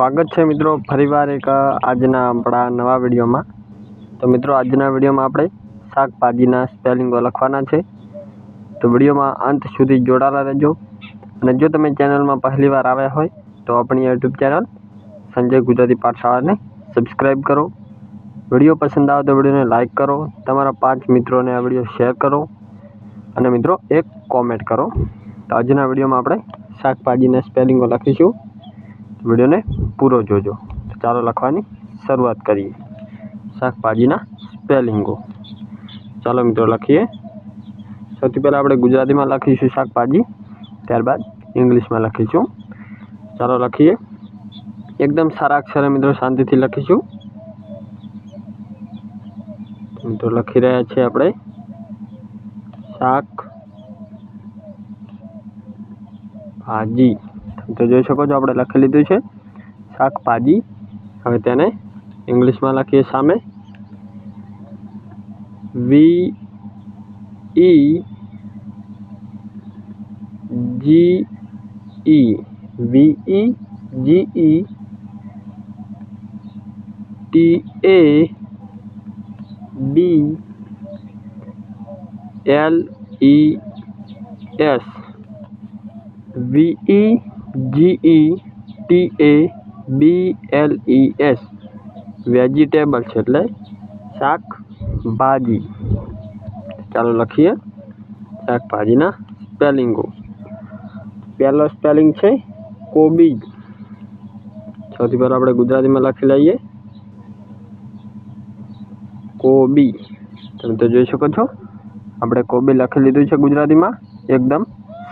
स्वागत है मित्रों फरीवार एक आजना अपना नवा विडियो में। तो मित्रों आजना विडियो में આપણે શાકભાજીના સ્પેલિંગો લખવાના છે। तो विडियो में अंत सुधी जोड़ाला रहेजो। અને જો તમે ચેનલમાં પહેલી વાર આવ્યા હોય તો આપણી YouTube ચેનલ સંજય ગુજરાતી પાઠશાળાને સબસ્ક્રાઇબ કરો। વિડિયો પસંદ આવે તો વિડિયોને લાઈક કરો, તમારા 5 મિત્રોને આ વિડિયો શેર કરો અને મિત્રો એક કોમેન્ટ કરો। તો આજના વિડિયોમાં આપણે શાકભાજીના સ્પેલિંગો લખીશું। वीडियो ने पूरो जोजो। तो चालो लखवानी शुरुआत करिए शाकभाजीना स्पेलिंगो। चलो मित्रों लखीए। सौथी पहला आपणे गुजराती में लखीशुं शाकभाजी, त्यारबाद इंग्लिश में लखीशुं। चलो लखीए। एकदम सारा अक्षर मित्रों शांति थी लखीशुं। मित्रों लखी रह्या छे आपणे शाकभाजी। तो જોઈ શકો છો આપણે લખી લીધું છે શાકભાજી। હવે તેને ઇંગ્લિશમાં લખીએ સામે V E G E V E G E T A B L E S V E GETABLES vegetables एटले शाकभाजी। चालो लखीए शाकभाजीना स्पेलिंगो। पहलो स्पेलिंग छे कोबीज। सौथी पहला आपणे गुजराती में लखी लईए कोबी। તમે તો જોઈ શકો છો આપણે કોબી લખી લીધું છે ગુજરાતીમાં એકદમ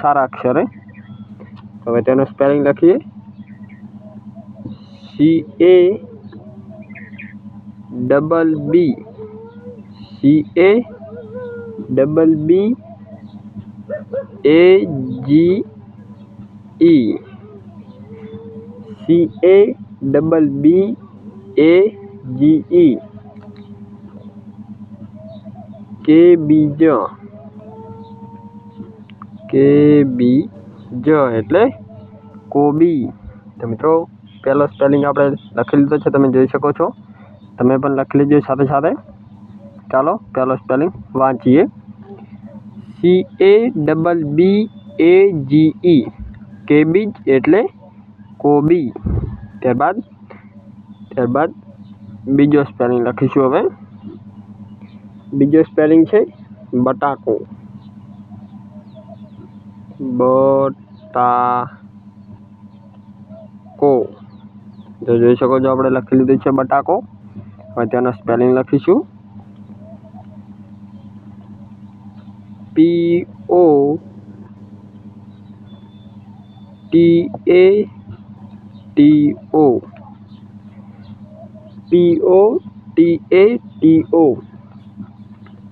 સારા અક્ષરે। હવે તેનો સ્પેલિંગ લખીએ CABBAGE केबीज एटले कोबी। तो मित्रों पहलो स्पेलिंग आपणे लखी लीधो छे, तमे जोई शको छो। तमे पण लखी लेजो साथे साथे। चालो पहलो स्पेलिंग वांचीए CABBAGE केबीज एटले कोबी। त्यारबाद बीजो स्पेलिंग लखीशुं। हवे बीजो स्पेलिंग छे बटाको। बटाको तो જોઈ શકો છો આપણે લખી લીધું છે બટાકો। હવે તેનો સ્પેલિંગ લખીશું POTATO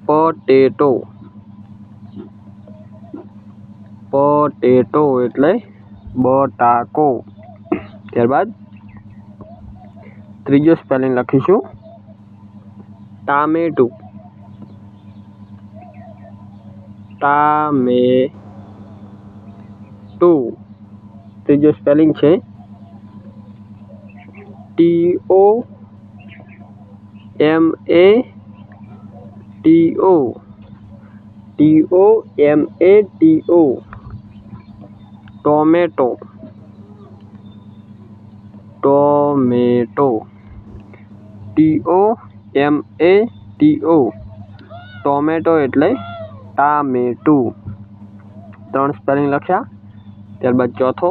पोटेटो। पोटेटो एटले बटाको। त्यारबाद त्रीजो स्पेलिंग लखीशुं टामेटू। टामेटू त्रीजो स्पेलिंग छे TOMATO tomato. Tomato TOMATO tomato एटले टामेटू। 3 स्पेलिंग लख्या। त्यारबाद चौथो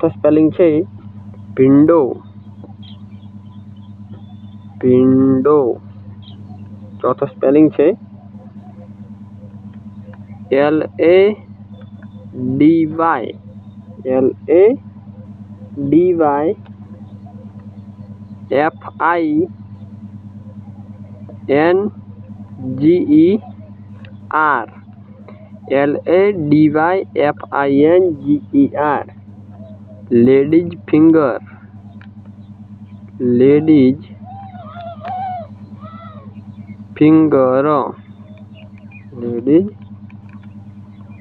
स्पेलिंग छे भींडो। भींडो चौथो स्पेलिंग छे LADYFINGER ladies finger. Ladies finger. Ladies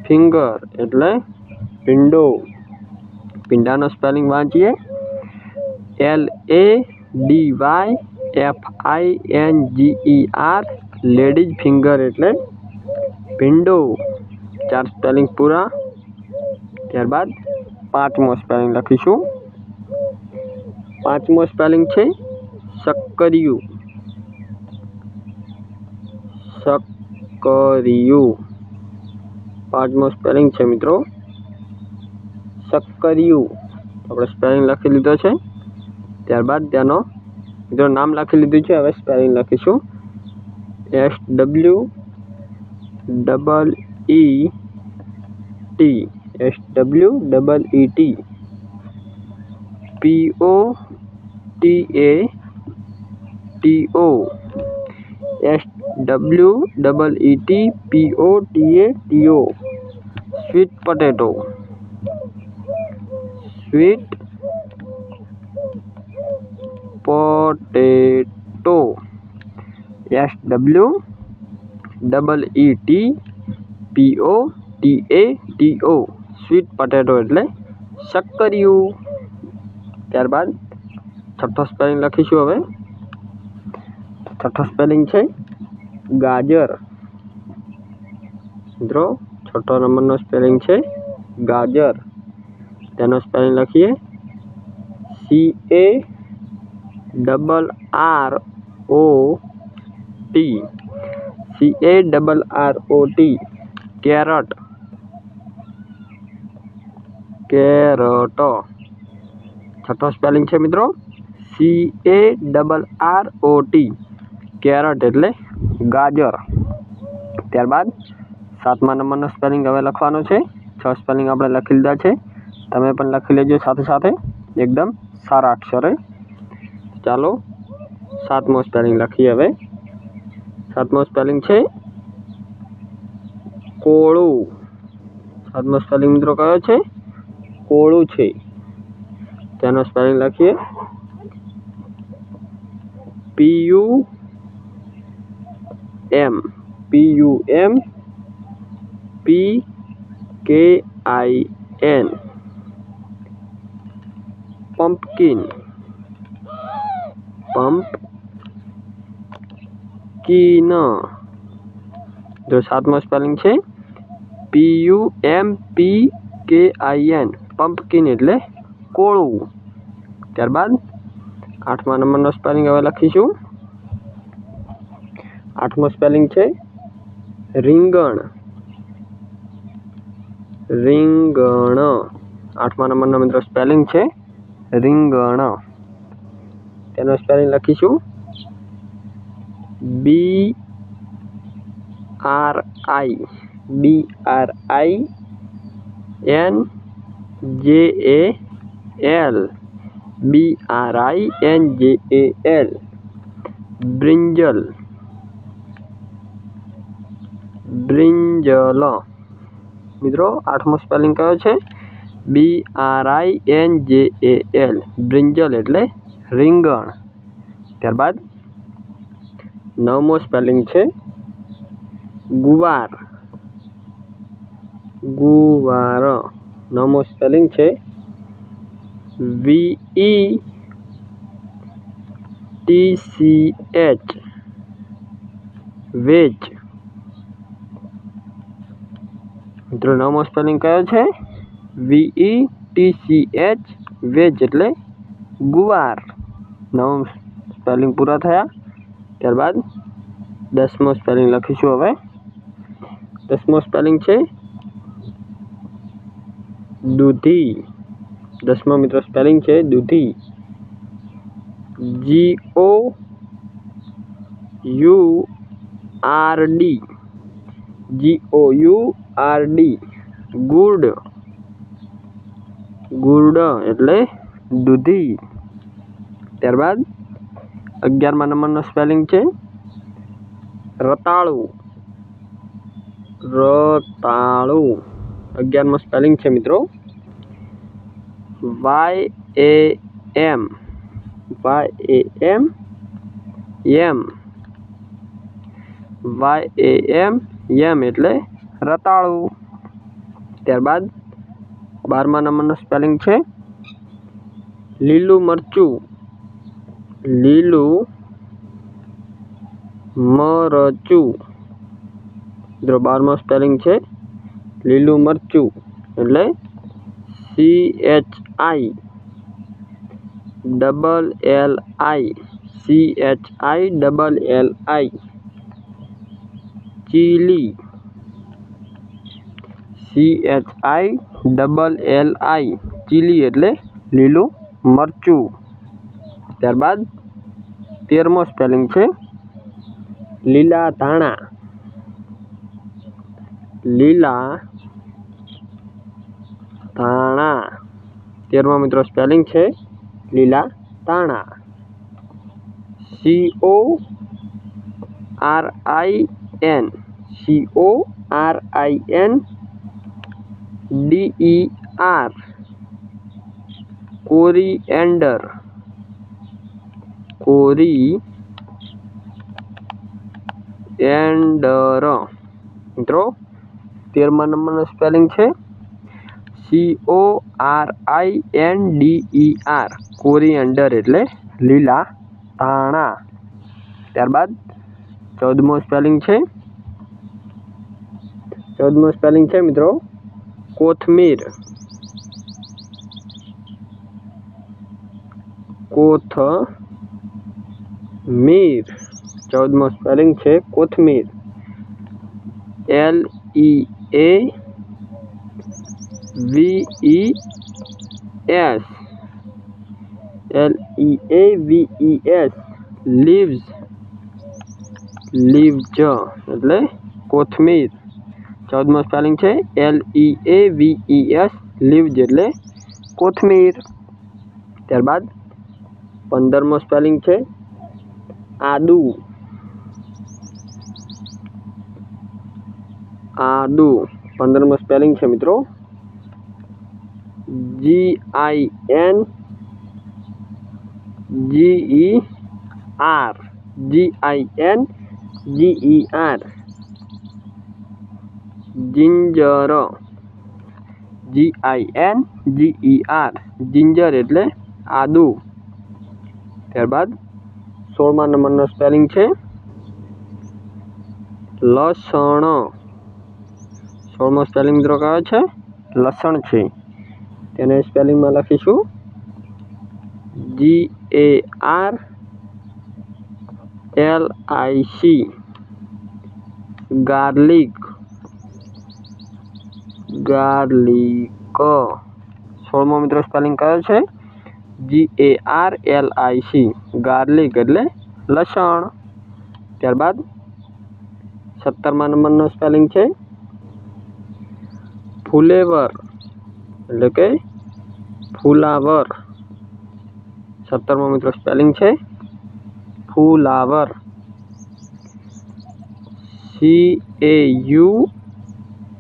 finger एटले भींडो। भींडानो स्पेलिंग वांचीए LADYFINGER લેડીઝ ફિંગર એટલે ભીંડો. 4 સ્પેલિંગ પૂરા. ત્યારબાદ 5મો સ્પેલિંગ લખીશું. 5મો સ્પેલિંગ છે શક્કરિયું. શક્કરિયું 5મો સ્પેલિંગ છે મિત્રો શક્કરિયું. આપણે સ્પેલિંગ લખી લીધો છે. ત્યારબાદ તેનો મિત્રો નામ લખી લીધું છે. હવે સ્પેલિંગ લખીશું. SWEET POTATO sweet potato. Sweet potato SWEET POTATO sweet potato એટલે શક્કરિયું. ત્યારબાદ 6થો સ્પેલિંગ લખીશું. હવે 6થો સ્પેલિંગ છે ગાજર. મિત્રો 6 નંબરનો સ્પેલિંગ છે ગાજર. તેનો સ્પેલિંગ લખીએ CARROT કેરટ. કેરટ 6થો સ્પેલિંગ છે મિત્રો CARROT કેરટ એટલે ગાજર. ત્યારબાદ 7મા નંબરનો સ્પેલિંગ હવે લખવાનો છે. 6 સ્પેલિંગ આપણે લખી લીધા છે. તમે પણ લખી લેજો સાથે સાથે એકદમ સારા અક્ષરે. ચાલો 7મો સ્પેલિંગ લખીએ. હવે 7મો સ્પેલિંગ છે કોળું. 7મો સ્પેલિંગ મિત્રો કયો છે? કોળું છે. તેનો સ્પેલિંગ લખીએ PUMPKIN પમ્પકિન. પમ્પકિન. જો 7મો સ્પેલિંગ છે PUMPKIN પમ્પકિન એટલે કોળું. ત્યારબાદ 8મા નંબરનો સ્પેલિંગ હવે લખીશું. 8મો સ્પેલિંગ છે રીંગણ. રીંગણ 8મા નંબરનો મિત્રો સ્પેલિંગ છે રીંગણ. તેનો સ્પેલિંગ લખીશું BRINJAL બ્રિંજલ. બ્રિંજલ મિત્રો 8મો સ્પેલિંગ કયો છે? BRINJAL બ્રિંજલ એટલે રીંગણ. ત્યારબાદ 9મો સ્પેલિંગ છે ગુવાર. ગુવાર 9મો સ્પેલિંગ છે VETCH વેચ. મિત્રો 9મો સ્પેલિંગ કયો છે? VETCH વેચ એટલે ગુવાર. 9 સ્પેલિંગ પૂરા થયા. ત્યારબાદ 10મો સ્પેલિંગ લખીશું. હવે 10મો સ્પેલિંગ છે દૂધી. 10મો મિત્રો સ્પેલિંગ છે દૂધી. GOURD good. ગુડ એટલે દૂધી. ત્યારબાદ 11મા નંબરનો સ્પેલિંગ છે રતાળું. રતાળું 11મો સ્પેલિંગ છે મિત્રો YAM. YAM એટલે રતાળું. ત્યારબાદ 12મા નંબરનો સ્પેલિંગ છે લીલું મરચું. લીલું મરચું. મિત્રો 12મો સ્પેલિંગ છે લીલું મરચું એટલે CHILLI. ચીલી. CHILLI ચીલી એટલે લીલું મરચું. ત્યારબાદ 13મો સ્પેલિંગ છે લીલા ધાણા. લીલા ધાણા. 13મો મિત્રો સ્પેલિંગ છે લીલા ધાણા. CORINDER. કોરિએન્ડર. કોરિએન્ડર. મિત્રો 13મા નંબરનો સ્પેલિંગ છે CORINDER. કોરિએન્ડર એટલે લીલા ધાણા. ત્યારબાદ 14મો સ્પેલિંગ છે મિત્રો કોથમીર. કોથમીર. 14મો સ્પેલિંગ છે કોથમીર. LEAVES. લીવ્સ. લીવ્સ એટલે કોથમીર. 14મો સ્પેલિંગ છે LEAVES. લીવ્સ એટલે કોથમીર. ત્યારબાદ 15મો સ્પેલિંગ છે આદુ. આદુ. 15મો સ્પેલિંગ છે મિત્રો GINGER. GINGER. Ginger. GINGER. Ginger એટલે આદુ. ત્યારબાદ 16મા નંબરનો સ્પેલિંગ છે લસણ. 16મો સ્પેલિંગ મિત્રો કયો છે લસણ છે. તેને સ્પેલિંગમાં લખીશું GARLIC. ગાર્લિક. 16મો મિત્રો સ્પેલિંગ કયો છે GARLIC. ગાર્લિક એટલે લસણ. ત્યારબાદ 17મા નંબરનો સ્પેલિંગ છે ફુલેવર એટલે કે ફુલાવર. 17મો મિત્રો સ્પેલિંગ છે ફુલાવર. CAULIFLOWER.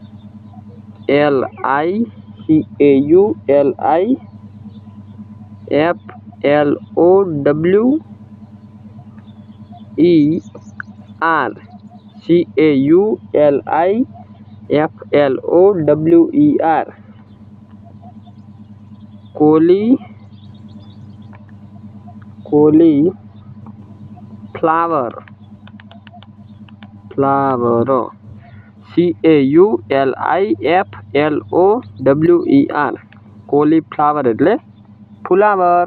Cauliflower. Flower. CAULIFLOWER. Cauliflower એટલે ફુલાવર.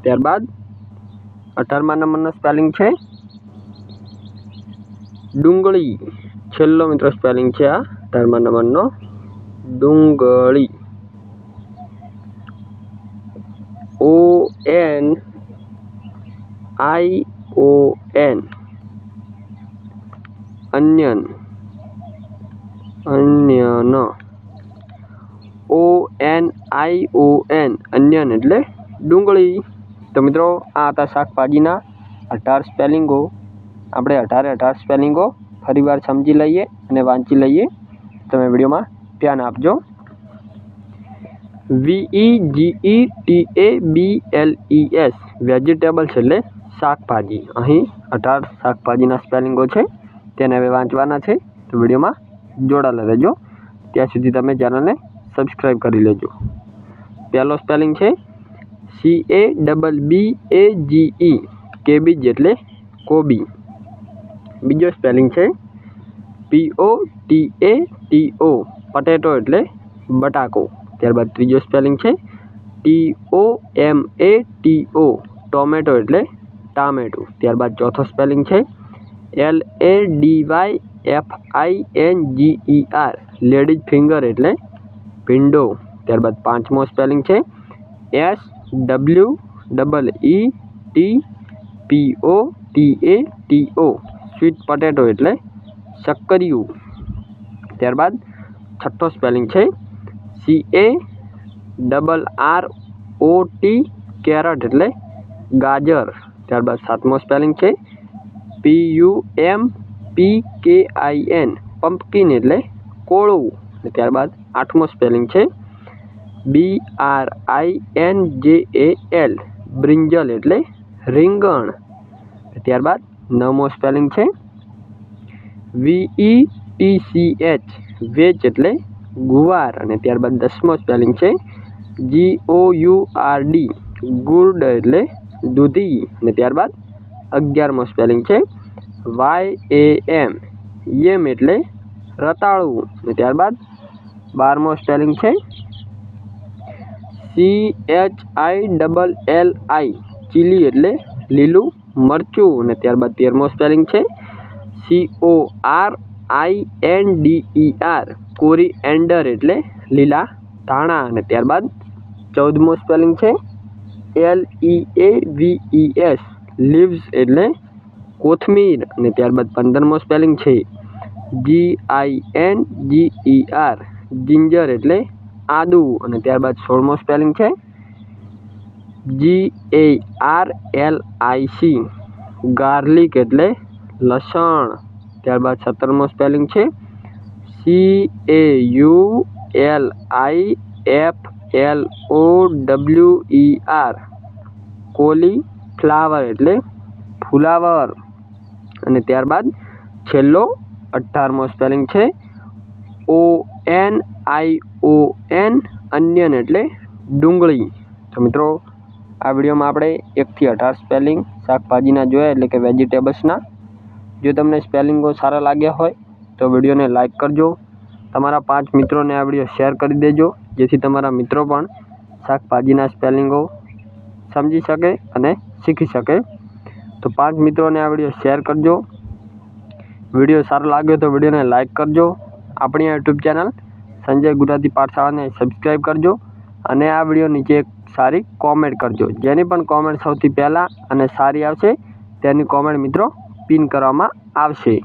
ત્યારબાદ 18મા નંબરનો સ્પેલિંગ છે ડુંગળી. છેલ્લો મિત્રો સ્પેલિંગ છે આ 18મા નંબરનો ડુંગળી. ONION. અન્યન. અન્યન. ONION. અન્યન એટલે ડુંગળી. તો મિત્રો આ હતા શાકભાજીના 18 સ્પેલિંગો. આપણે 18 સ્પેલિંગો ફરીવાર સમજી લઈએ અને વાંચી લઈએ. તમે વિડીયોમાં ધ્યાન આપજો. VEGETABLES. વેજીટેબલ્સ એટલે શાકભાજી. અહીં 18 શાકભાજીના સ્પેલિંગો છે તેને હવે વાંચવાના છે. તો વિડીયોમાં જોડાયેલા રહેજો. ત્યાં સુધી તમે ચેનલને સબસ્ક્રાઈબ કરી લેજો. પહેલો સ્પેલિંગ છે CABBAGE કેબીજ એટલે કોબી. બીજો સ્પેલિંગ છે POTATO પટેટો એટલે બટાકો. ત્યારબાદ ત્રીજો સ્પેલિંગ છે TOMATO ટોમેટો એટલે ટામેટું. ત્યારબાદ ચોથો સ્પેલિંગ છે LADYFINGER લેડીઝ ફિંગર એટલે ભીંડો. ત્યારબાદ પાંચમો સ્પેલિંગ છે SWEETPOTATO સ્વીટ પટેટો એટલે શક્કરિયું. ત્યારબાદ છઠ્ઠો સ્પેલિંગ છે CARROT કેરટ એટલે ગાજર. ત્યારબાદ સાતમો સ્પેલિંગ છે PUMPKIN પમ્પકિન એટલે કોળું. ત્યારબાદ આઠમો સ્પેલિંગ છે BRINJAL બ્રિંજલ એટલે રીંગણ. ત્યારબાદ નવમો સ્પેલિંગ છે VETCH વેચ એટલે ગુવાર. અને ત્યારબાદ દસમો સ્પેલિંગ છે GOURD ગુડ એટલે દૂધી. અને ત્યારબાદ 11મો સ્પેલિંગ છે YAM યેમ એટલે રતાળું. અને ત્યારબાદ 12મો સ્પેલિંગ છે CHILLI ચીલી એટલે લીલું મરચું. અને ત્યારબાદ 13મો સ્પેલિંગ છે CORINDER કોરીએન્ડર એટલે લીલા ધાણા. અને ત્યારબાદ 14મો સ્પેલિંગ છે LEAVES લીવ્સ એટલે કોથમીર. અને ત્યારબાદ 15મો સ્પેલિંગ છે GINGER જિંજર એટલે આદુ. અને ત્યારબાદ 16મો સ્પેલિંગ છે GARLIC ગાર્લિક એટલે લસણ. ત્યારબાદ 17મો સ્પેલિંગ છે CAULIFLOWER કોલીફ્લાવર એટલે ફુલાવર. અને ત્યારબાદ છેલ્લો 18મો સ્પેલિંગ છે ONION અન્યન એટલે ડુંગળી. તો મિત્રો આ વિડીયોમાં આપણે 1 થી 18 સ્પેલિંગ શાકભાજીના જોયા એટલે કે વેજીટેબલ્સના. જો તમને સ્પેલિંગો સારા લાગ્યા હોય તો વિડીયોને લાઇક કરજો. તમારા 5 મિત્રોને આ વિડીયો શેર કરી દેજો જેથી તમારા મિત્રો પણ શાકભાજીના સ્પેલિંગો સમજી શકે અને શીખી શકે. તો 5 મિત્રોને આ વિડીયો શેર કરજો. વિડીયો સારો લાગ્યો તો વિડીયોને લાઇક કરજો. આપણી યુટ્યુબ ચેનલ સંજય ગુજરાતી પાઠશાળાને સબસ્ક્રાઈબ કરજો અને આ વિડીયો નીચે એક સારી કોમેન્ટ કરજો. જેની પણ કોમેન્ટ સૌથી પહેલાં અને સારી આવશે તેની કોમેન્ટ મિત્રો પિન કરવામાં આવશે.